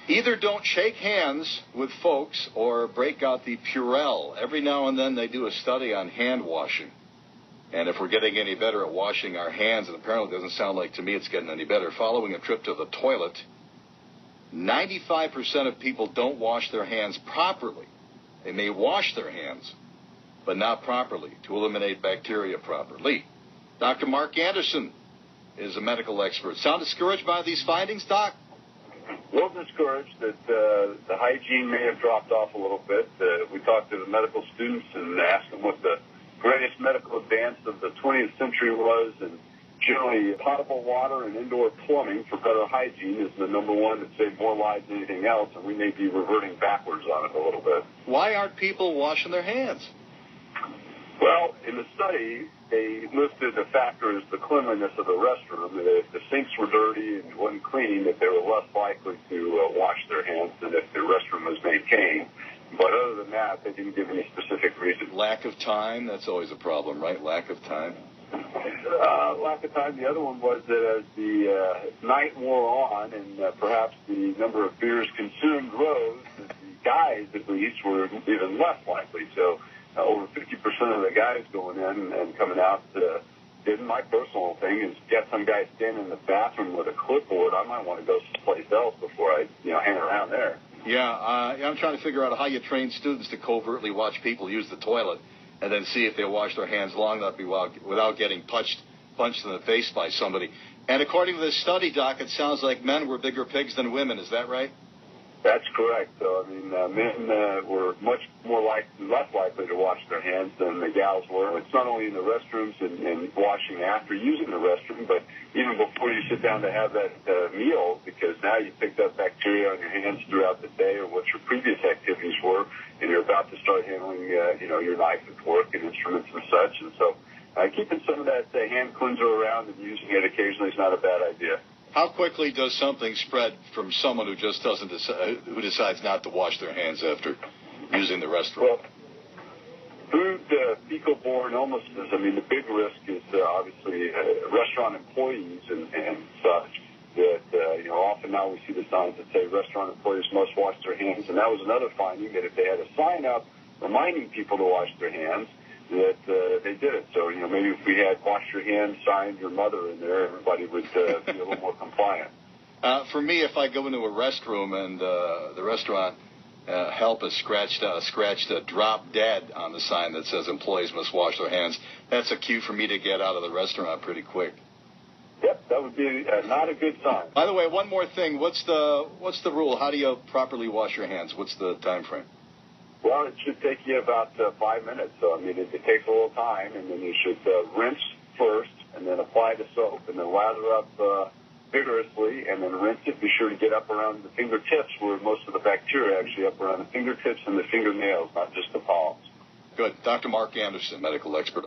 Either don't shake hands with folks or break out the Purell. Every now and then they do a study on hand washing. And if we're getting any better at washing our hands, and apparently it doesn't sound like to me it's getting any better, following a trip to the toilet, 95% of people don't wash their hands properly. They may wash their hands, but not properly, to eliminate bacteria properly. Dr. Mark Anderson is a medical expert. Sound discouraged by these findings, Doc? A little discouraged that the hygiene may have dropped off a little bit. We talked to the medical students and asked them what the greatest medical advance of the 20th century was, and generally potable water and indoor plumbing for better hygiene is the number one that saved more lives than anything else, and we may be reverting backwards on it a little bit. Why aren't people washing their hands? Well, in the study, they listed the factor as the cleanliness of the restroom. If the sinks were dirty and wasn't clean, that they were less likely to wash their hands than if the restroom was maintained. But other than that, they didn't give any specific reason. Lack of time, that's always a problem, right? Lack of time. Lack of time. The other one was that as the night wore on and perhaps the number of beers consumed rose, that the guys, at least, were even less likely. So over 50% of the guys going in and coming out didn't. My personal thing is get some guy standing in the bathroom with a clipboard. I might want to go someplace else before I hang around there. Yeah, I'm trying to figure out how you train students to covertly watch people use the toilet and then see if they wash their hands long enough without getting punched in the face by somebody. And according to this study, Doc, it sounds like men were bigger pigs than women. Is that right? That's correct. So, men were much less likely to wash their hands than the gals were. It's not only in the restrooms and washing after using the restroom, but even before you sit down to have that meal, because now you picked up bacteria on your hands throughout the day or what your previous activities were, and you're about to start handling, your knife at work and instruments and such. And so keeping some of that hand cleanser around and using it occasionally is not a bad idea. How quickly does something spread from someone who just who decides not to wash their hands after using the restroom? Well, food fecal-borne illnesses. The big risk is obviously restaurant employees and such. That often now we see the signs that say restaurant employees must wash their hands, and that was another finding that if they had a sign up reminding people to wash their hands, that they did it. So, maybe if we had wash your hands, sign your mother in there, everybody would be a little more compliant. For me, if I go into a restroom and the restaurant help has scratched a drop dead on the sign that says employees must wash their hands, that's a cue for me to get out of the restaurant pretty quick. Yep, that would be not a good sign. By the way, one more thing. What's the rule? How do you properly wash your hands? What's the time frame? Well, it should take you about 5 minutes. So, it takes a little time, and then you should rinse first, and then apply the soap, and then lather up vigorously, and then rinse it. Be sure to get up around the fingertips, where most of the bacteria actually up around the fingertips and the fingernails, not just the palms. Good. Dr. Mark Anderson, medical expert.